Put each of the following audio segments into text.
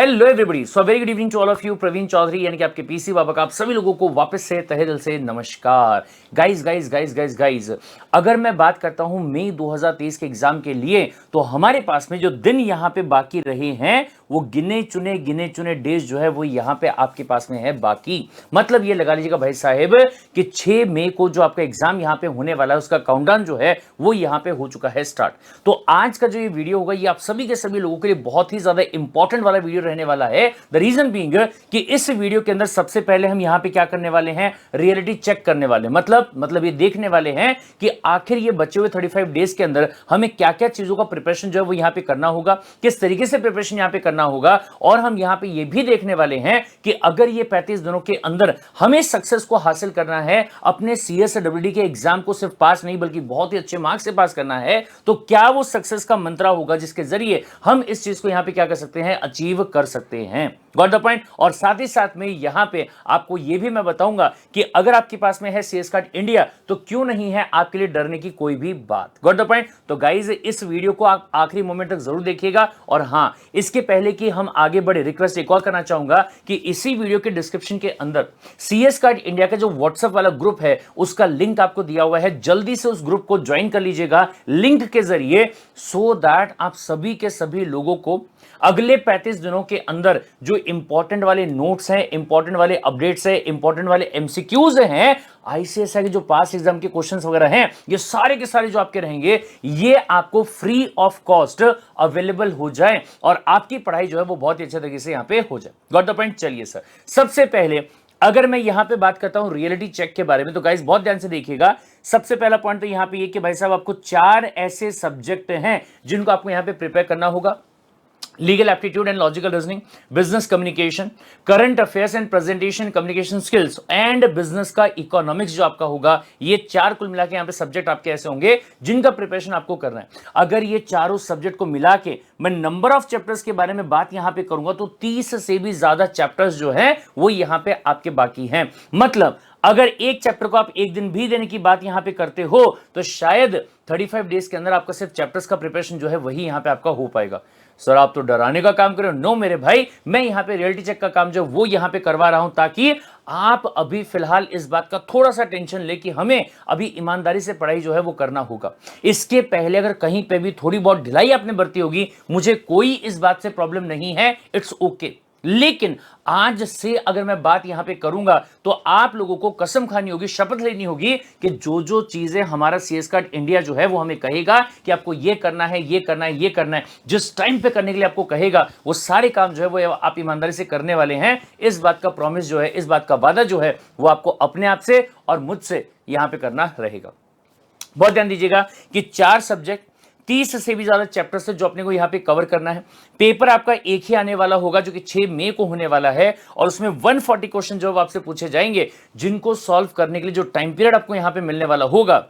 Hello everybody, so very good evening to all of you. Praveen Chaudhary यानी कि आपके PC बाबा का आप सभी लोगों को वापस से तहे दिल से नमस्कार। Guys guys guys guys guys, अगर मैं बात करता हूं मई 2023 के एग्जाम के लिए, तो हमारे पास में जो दिन यहां पे बाकी रहे हैं वो गिने चुने डेज जो है वो यहां पे आपके पास में है बाकी। मतलब ये लगा लीजिएगा भाई साहेब कि 6 मई को जो आपका एग्जाम यहां पे होने वाला है उसका काउंटडाउन जो है वो यहां पे हो चुका है स्टार्ट। तो आज का जो ये वीडियो होगा ये आप सभी के सभी लोगों के लिए बहुत ही ज्यादा इंपॉर्टेंट वाला वीडियो रहने वाला है। द रीजन बीइंग कि इस वीडियो के अंदर सबसे पहले हम यहां पे क्या करने वाले हैं, रियलिटी चेक करने वाले हैं। मतलब ये देखने वाले हैं कि आखिर ये बचे हुए 35 डेज के अंदर हमें क्या क्या चीजों का प्रिपरेशन जो है वो यहां पे करना होगा, किस तरीके से प्रिपरेशन यहां पे करना होगा। और हम यहां पे ये भी देखने वाले हैं कि अगर ये 35 दिनों के अंदर हमें सक्सेस को हासिल करना है, अपने CSWD के एग्जाम को सिर्फ पास नहीं बल्कि बहुत ही अच्छे मार्क्स से पास करना है, तो क्या वो सक्सेस का मंत्र होगा जिसके जरिए हम इस चीज को यहां पे क्या कर सकते हैं, अचीव कर सकते हैं। Got the point. और साथ ही साथ में यहां पे आपको यह भी मैं बताऊंगा कि अगर आपके पास में है CS कार्ड इंडिया तो क्यों नहीं है आपके लिए डरने की कोई भी बात। Got the point. तो गाइज इस वीडियो को आप आखिरी मोमेंट तक जरूर देखिएगा। और हां, इसके पहले कि हम आगे बढ़े, रिक्वेस्ट एक और करना चाहूंगा कि इसी वीडियो के डिस्क्रिप्शन के अंदर CS कार्ड इंडिया का जो व्हाट्सएप वाला ग्रुप है उसका लिंक आपको दिया हुआ है। जल्दी से उस ग्रुप को ज्वाइन कर लीजिएगा लिंक के जरिए, सो दैट आप सभी के सभी लोगों को अगले 35 दिनों के अंदर जो इंपॉर्टेंट वाले नोट्स हैं, इंपॉर्टेंट वाले अपडेट्स हैं, इंपॉर्टेंट वाले MCQs हैं, ICSI के जो पास एग्जाम के क्वेश्चंस वगैरह हैं, ये सारे के सारे जो आपके रहेंगे ये आपको फ्री ऑफ कॉस्ट अवेलेबल हो जाए और आपकी पढ़ाई जो है वो बहुत ही अच्छे तरीके से यहां पे हो जाए। Got the point. चलिए सर, सबसे पहले अगर मैं यहां पे बात करता हूं रियलिटी चेक के बारे में, तो गाइस बहुत ध्यान से देखिएगा। सबसे पहला पॉइंट तो यहां पे ये कि भाई साहब आपको 4 ऐसे सब्जेक्ट हैं जिनको आपको यहां पे प्रिपेयर करना होगा। Legal aptitude and logical reasoning, business communication, current affairs and presentation communication skills and business का इकोनॉमिक्स जो आपका होगा। ये 4 कुल मिला के यहां पे सब्जेक्ट आपके ऐसे होंगे जिनका प्रिपरेशन आपको करना है। अगर ये चारों सब्जेक्ट को मिला के मैं नंबर ऑफ चैप्टर्स के बारे में बात यहां पे करूंगा तो 30 से भी ज्यादा चैप्टर्स जो है वो यहां पे आपके बाकी हैं। मतलब अगर एक चैप्टर को आप एक दिन भी देने की बात यहां पे करते हो तो शायद 35 डेज के अंदर आपका सिर्फ चैप्टर्स का प्रिपरेशन जो है वही यहां पे आपका हो पाएगा। सर आप तो डराने का काम कर रहे हो। नो मेरे भाई, मैं यहां पे रियलिटी चेक का काम जो वो यहां पे करवा रहा हूं ताकि आप अभी फिलहाल इस बात का थोड़ा सा टेंशन ले कि हमें अभी ईमानदारी से पढ़ाई जो है वो करना होगा। इसके पहले अगर कहीं पे भी थोड़ी बहुत ढिलाई आपने बरती होगी, मुझे कोई इस बात से प्रॉब्लम नहीं है, इट्स ओके। लेकिन आज से अगर मैं बात यहां पे करूंगा तो आप लोगों को कसम खानी होगी, शपथ लेनी होगी कि जो जो चीजें हमारा CS कार्ड इंडिया जो है वो हमें कहेगा कि आपको ये करना है, ये करना है, ये करना है, जिस टाइम पे करने के लिए आपको कहेगा वो सारे काम जो है वो आप ईमानदारी से करने वाले हैं। इस बात का प्रॉमिस जो है, इस बात का वादा जो है वो आपको अपने आप से और मुझसे यहां पे करना रहेगा। बहुत ध्यान दीजिएगा कि 4 सब्जेक्ट, 30 से भी ज्यादा चैप्टर्स है जो अपने को यहां पे कवर करना है। पेपर आपका एक ही आने वाला होगा जो कि 6 मई को होने वाला है और उसमें 140 क्वेश्चन जो आपसे पूछे जाएंगे जिनको सॉल्व करने के लिए जो टाइम पीरियड आपको यहां पे मिलने वाला होगा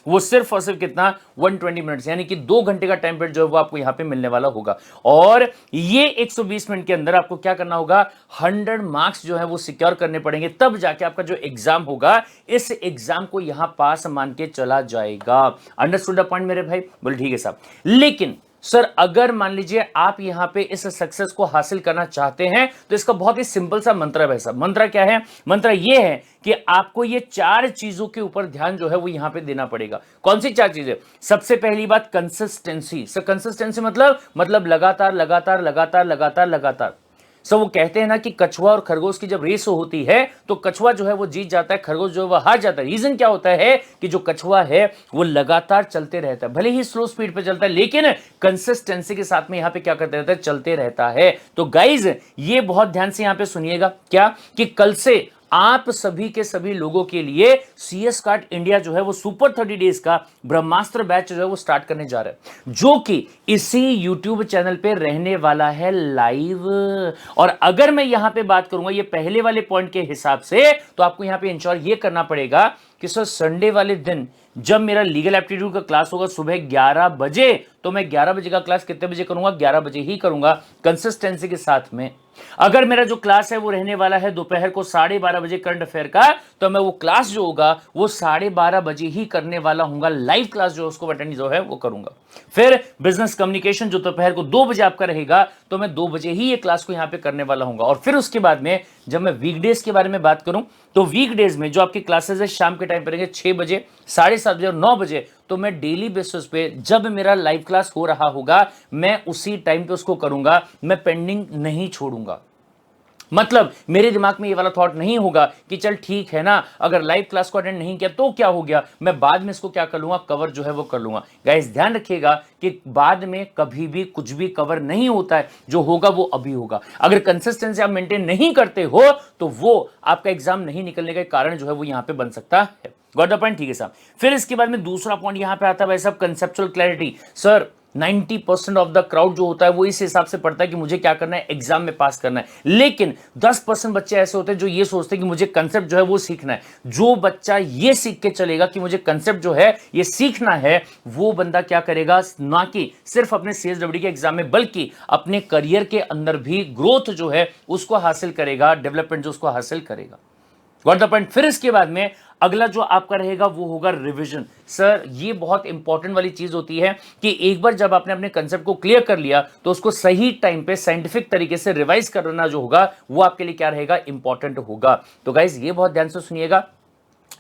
वो सिर्फ और सिर्फ कितना, 120 मिनट्स, यानी कि 2 घंटे का टाइम पीरियड जो है वो आपको यहां पे मिलने वाला होगा। और ये 120 मिनट के अंदर आपको क्या करना होगा, 100 मार्क्स जो है वो सिक्योर करने पड़ेंगे, तब जाके आपका जो एग्जाम होगा इस एग्जाम को यहां पास मान के चला जाएगा। अंडरस्टूड द पॉइंट मेरे भाई? बोल ठीक है साहब। लेकिन सर अगर मान लीजिए आप यहां पे इस सक्सेस को हासिल करना चाहते हैं तो इसका बहुत ही सिंपल सा मंत्र है भाई साहब। मंत्र क्या है? मंत्र यह है कि आपको ये 4 चीजों के ऊपर ध्यान जो है वो यहां पे देना पड़ेगा। कौन सी 4 चीजें? सबसे पहली बात कंसिस्टेंसी। सर कंसिस्टेंसी मतलब लगातार लगातार लगातार लगातार लगातार। सो वो कहते हैं ना कि कछुआ और खरगोश की जब रेस होती है तो कछुआ जो है वो जीत जाता है, खरगोश जो है वो हार जाता है। रीजन क्या होता है कि जो कछुआ है वो लगातार चलते रहता है, भले ही स्लो स्पीड पे चलता है लेकिन कंसिस्टेंसी के साथ में यहां पे क्या करते रहता है, चलते रहता है। तो गाइज ये बहुत ध्यान से यहां पे सुनिएगा क्या कि कल से आप सभी के सभी लोगों के लिए CS कार्ड इंडिया जो है वो सुपर 30 डेज का ब्रह्मास्त्र बैच जो है वो स्टार्ट करने जा रहा है, जो कि इसी YouTube चैनल पे रहने वाला है लाइव। और अगर मैं यहां पे बात करूंगा ये पहले वाले पॉइंट के हिसाब से, तो आपको यहां पे इंश्योर ये करना पड़ेगा कि सर संडे वाले दिन जब मेरा लीगल एप्टीट्यूड का क्लास होगा सुबह 11 बजे, तो मैं 11 बजे का क्लास कितने बजे करूंगा? 11 बजे ही करूंगा कंसिस्टेंसी के साथ में। अगर मेरा जो क्लास है वो रहने वाला है दोपहर को 12:30 बजे करंट अफेयर का, तो मैं वो क्लास जो होगा वो 12:30 बजे ही करने वाला हूंगा। लाइव क्लास जो उसको अटेंड जो है वो करूंगा। फिर बिजनेस कम्युनिकेशन जो दोपहर को 2 बजे आपका रहेगा, तो मैं 2 बजे ही ये क्लास को यहां पे करने वाला हूंगा। और फिर उसके बाद में जब मैं वीकडेज के बारे में बात करूं, तो वीकडेज में जो आपकी क्लासेस है शाम के टाइम पर रहेंगे 6 बजे, 7:30 बजे और 9 बजे। तो मैं डेली बेसिस पे जब मेरा लाइव क्लास हो रहा होगा, मैं उसी टाइम पे उसको करूंगा, मैं पेंडिंग नहीं छोड़ूंगा। मतलब मेरे दिमाग में ये वाला थॉट नहीं होगा कि चल ठीक है ना, अगर लाइव क्लास को अटेंड नहीं किया तो क्या हो गया, मैं बाद में इसको क्या कर लूंगा, कवर जो है वो कर लूंगा। गाइस ध्यान रखिएगा कि बाद में कभी भी कुछ भी कवर नहीं होता है, जो होगा वो अभी होगा। अगर कंसिस्टेंसी आप मेंटेन नहीं करते हो तो वो आपका एग्जाम नहीं निकलने का कारण जो है वो यहां पे बन सकता है। Got the point? ठीक है साहब। फिर इसके बाद में दूसरा पॉइंट यहां पे आता है भाई साहब, conceptual clarity. Sir 90% of the crowd जो होता है वो इस हिसाब से पढ़ता है कि मुझे क्या करना है, एग्जाम में पास करना है। लेकिन 10% बच्चे ऐसे होते हैं जो ये सोचते हैं कि मुझे कंसेप्ट जो है वो सीखना है। जो बच्चा ये सीख के चलेगा कि मुझे कंसेप्ट जो है ये सीखना है, वो बंदा क्या करेगा, ना कि सिर्फ अपने सीएसडब्ल्यू के एग्जाम में बल्कि अपने करियर के अंदर भी ग्रोथ जो है उसको हासिल करेगा, डेवलपमेंट जो उसको हासिल करेगा। Got the point? फिर इसके बाद में अगला जो आपका रहेगा वो होगा रिवीजन। सर ये बहुत इंपॉर्टेंट वाली चीज होती है कि एक बार जब आपने अपने कंसेप्ट को क्लियर कर लिया तो उसको सही टाइम पे साइंटिफिक तरीके से रिवाइज करना जो होगा वो आपके लिए क्या रहेगा, इंपॉर्टेंट होगा। तो गाइस ये बहुत ध्यान से सुनिएगा।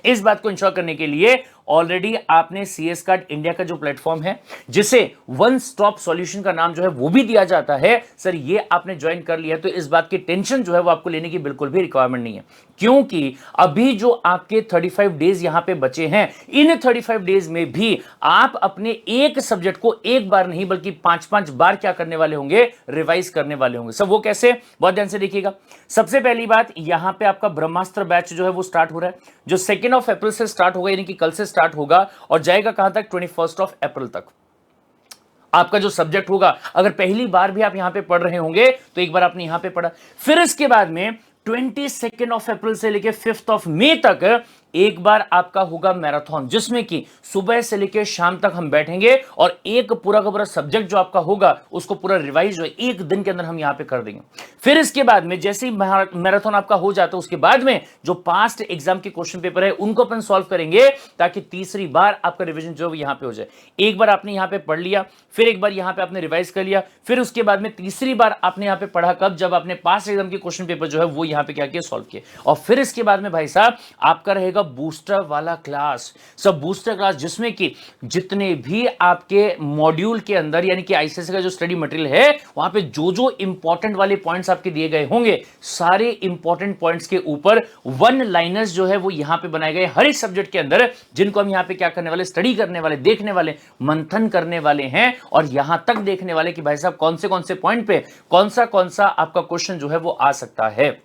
इस बात को इंश्योर करने के लिए ऑलरेडी आपने सीएस कार्ड इंडिया का जो प्लेटफॉर्म है, जिसे वन स्टॉप सॉल्यूशन का नाम जो है वो भी दिया जाता है, सर ये आपने ज्वाइन कर लिया है, तो इस बात की टेंशन जो है वो आपको लेने की बिल्कुल भी रिक्वायरमेंट नहीं है। क्योंकि अभी जो आपके 35 डेज यहां पे बचे हैं, इन 35 डेज में भी आप अपने एक सब्जेक्ट को एक बार नहीं बल्कि 5-5 बार क्या करने वाले होंगे, रिवाइज करने वाले होंगे। सब वो कैसे, बहुत ध्यान से देखिएगा। सबसे पहली बात, यहां पे आपका ब्रह्मास्त्र बैच जो है वो स्टार्ट हो रहा है, जो 2 अप्रैल से स्टार्ट होगा, यानी कि कल से स्टार्ट होगा और जाएगा कहां तक, 21 अप्रैल तक। आपका जो सब्जेक्ट होगा, अगर पहली बार भी आप यहां पे पढ़ रहे होंगे तो एक बार आपने यहां पे पढ़ा। फिर इसके बाद में 22 अप्रैल से लेकर 5 मई तक एक बार आपका होगा मैराथन, जिसमें कि सुबह से लेकर शाम तक हम बैठेंगे और एक पूरा का पूरा सब्जेक्ट जो आपका होगा उसको पूरा रिवाइज जो है एक दिन के अंदर हम यहां पे कर देंगे। फिर इसके बाद में जैसे ही मैराथन आपका हो जाता है, उसके बाद में जो पास्ट एग्जाम के क्वेश्चन पेपर है उनको अपन सॉल्व करेंगे, ताकि तीसरी बार आपका रिविजन जो यहां पे हो जाए। एक बार आपने यहां पे पढ़ लिया, फिर एक बार यहां पे आपने रिवाइज कर लिया, फिर उसके बाद में तीसरी बार आपने यहां पे पढ़ा कब, जब आपने पास्ट एग्जाम के क्वेश्चन पेपर जो है वो यहां पे क्या किया, सॉल्व किए। और फिर इसके बाद में भाई साहब आपका रहेगा बूस्टर वाला क्लास। सब बूस्टर क्लास जिसमें कि जितने भी आपके मॉड्यूल के अंदर यानी कि आईसीएसई का जो स्टडी मटेरियल है, वहां पे जो जो इंपॉर्टेंट वाले पॉइंट्स आपके दिए गए होंगे, सारे इंपॉर्टेंट पॉइंट्स के ऊपर वन लाइनर्स जो है वो यहां पे बनाए गए हर एक सब्जेक्ट के अंदर, जिनको हम यहां पे क्या करने वाले, स्टडी करने वाले, देखने वाले, मंथन करने वाले हैं और यहां तक देखने वाले कि भाई साहब कौन से पॉइंट पे कौन सा आपका क्वेश्चन जो है वो आ सकता है,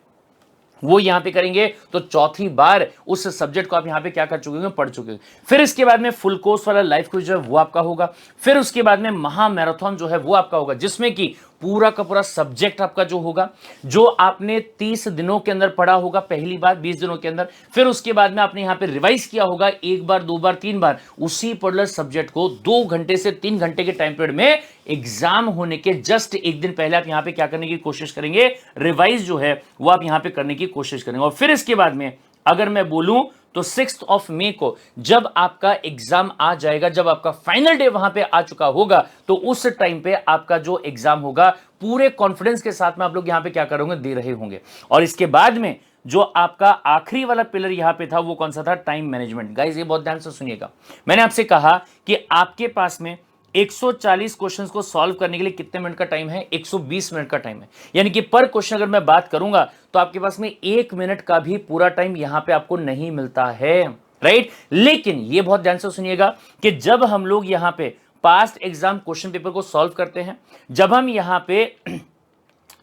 वो यहां पे करेंगे। तो चौथी बार उस सब्जेक्ट को आप यहां पे क्या कर चुके हैं, पढ़ चुके हैं। फिर इसके बाद में फुल कोर्स वाला लाइफ क्विज जो है वो आपका होगा। फिर उसके बाद में महा मैराथन जो है वो आपका होगा, जिसमें कि पूरा का पूरा सब्जेक्ट आपका जो होगा, जो आपने 30 दिनों के अंदर पढ़ा होगा पहली बार, 20 दिनों के अंदर, फिर उसके बाद में आपने यहां पे रिवाइज किया होगा एक बार, 2 बार, 3 बार, उसी पर्टिकुलर सब्जेक्ट को 2 घंटे से 3 घंटे के टाइम पीरियड में एग्जाम होने के जस्ट एक दिन पहले आप यहां पे क्या करने की कोशिश करेंगे, रिवाइज जो है वो आप यहां पे करने की कोशिश करेंगे। और फिर इसके बाद में अगर मैं बोलूं तो 6 मई को जब आपका एग्जाम आ जाएगा, जब आपका फाइनल डे वहां पे आ चुका होगा, तो उस टाइम पे आपका जो एग्जाम होगा पूरे कॉन्फिडेंस के साथ में आप लोग यहां पे क्या करोगे, दे रहे होंगे। और इसके बाद में जो आपका आखिरी वाला पिलर यहां पे था वो कौन सा था, टाइम मैनेजमेंट। गाइस ये बहुत ध्यान से सुनिएगा, मैंने आपसे कहा कि आपके पास में 140 क्वेश्चंस को सॉल्व करने के लिए कितने मिनट का टाइम है, 120 मिनट का टाइम है। यानी कि पर क्वेश्चन अगर मैं बात करूंगा तो आपके पास में 1 मिनट का भी पूरा टाइम यहां पे आपको नहीं मिलता है, राइट। लेकिन यह बहुत ध्यान से सुनिएगा कि जब हम लोग यहां पे पास्ट एग्जाम क्वेश्चन पेपर को सॉल्व करते हैं, जब हम यहां पे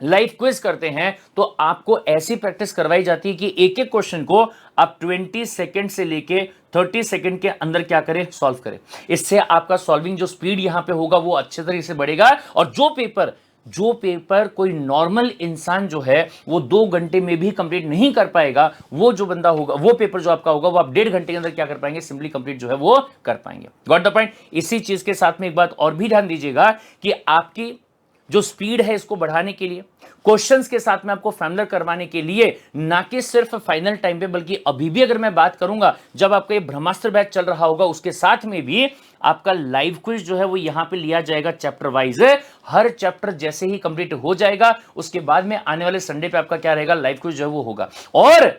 लाइव क्विज करते हैं, तो आपको ऐसी प्रैक्टिस करवाई जाती है कि एक एक क्वेश्चन को आप 20 सेकंड से लेके 30 सेकंड के अंदर क्या करें, सॉल्व करें। इससे आपका सॉल्विंग जो स्पीड यहां पे होगा वो अच्छे तरीके से बढ़ेगा। और जो पेपर जो पेपर कोई नॉर्मल इंसान जो है वो 2 घंटे में भी कंप्लीट नहीं कर पाएगा, वो जो बंदा होगा, वो पेपर जो आपका होगा वो आप 1.5 घंटे के अंदर क्या कर पाएंगे, सिंपली कंप्लीट जो है वो कर पाएंगे। Got the point. इसी चीज के साथ में एक बात और भी ध्यान दीजिएगा कि आपकी जो स्पीड है इसको बढ़ाने के लिए, क्वेश्चंस के साथ में आपको फैमिलियर करवाने के लिए, ना कि सिर्फ फाइनल टाइम पे बल्कि अभी भी अगर मैं बात करूंगा जब आपका ये ब्रह्मास्त्र बैच चल रहा होगा उसके साथ में भी आपका लाइव क्विज जो है वो यहां पे लिया जाएगा चैप्टर वाइज। हर चैप्टर जैसे ही कंप्लीट हो जाएगा उसके बाद में आने वाले संडे पे आपका क्या रहेगा, लाइव क्विज जो है वो होगा। और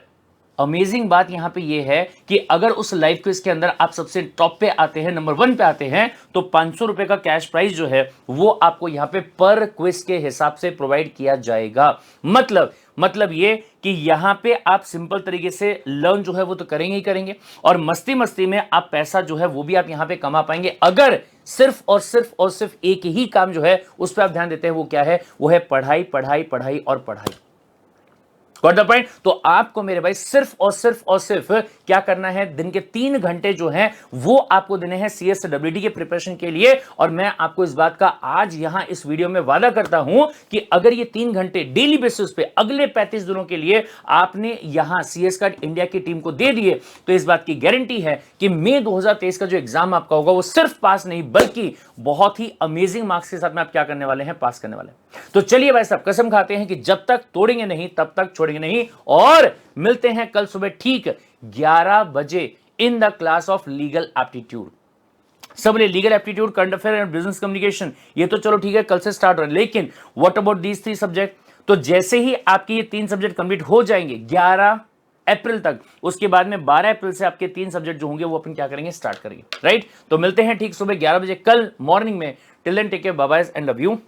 अमेजिंग बात यहां पे ये है कि अगर उस लाइव क्विज के अंदर आप सबसे टॉप पे आते हैं, नंबर 1 पे आते हैं, तो 500 रुपए का कैश प्राइज जो है वो आपको यहां पे पर क्विज के हिसाब से प्रोवाइड किया जाएगा। मतलब ये कि यहां पे आप सिंपल तरीके से लर्न जो है वो तो करेंगे ही करेंगे, और मस्ती मस्ती में आप पैसा जो है वो भी आप यहां पे कमा पाएंगे, अगर सिर्फ एक ही काम जो है उस पर आप ध्यान देते हैं। वो क्या है? वो है पढ़ाई पढ़ाई पढ़ाई और पढ़ाई। Got the point. तो आपको मेरे भाई सिर्फ क्या करना है, दिन के 3 घंटे जो हैं वो आपको देने हैं CSWD के प्रिपरेशन के लिए। और मैं आपको इस बात का आज यहां इस वीडियो में वादा करता हूं कि अगर ये 3 घंटे डेली बेसिस पे अगले 35 दिनों के लिए आपने यहां CS कार्ड इंडिया की टीम को दे दिए, तो इस बात की गारंटी है कि मई 2023 का जो एग्जाम आपका होगा वो सिर्फ पास नहीं बल्कि बहुत ही अमेजिंग मार्क्स के साथ में आप क्या करने वाले हैं, पास करने वाले हैं। तो चलिए भाई साहब, कसम खाते हैं कि जब तक तोड़ेंगे नहीं तब तक छोड़ेंगे नहीं। और मिलते हैं कल सुबह ठीक 11 बजे in the class of legal aptitude. सबने legal aptitude, current affair and business communication, ये तो चलो ठीक है कल से स्टार्ट हो रहा है, लेकिन व्हाट अबाउट दीज 3 सब्जेक्ट? तो जैसे ही आपके ये 3 सब्जेक्ट कंप्लीट हो जाएंगे 11 अप्रैल तक, उसके बाद में 12 अप्रैल से आपके 3 सब्जेक्ट जो होंगे वो अपन क्या करेंगे, स्टार्ट करेंगे। राइट, तो मिलते हैं ठीक सुबह 11 बजे कल मॉर्निंग में। Till then take care, bye bye and love you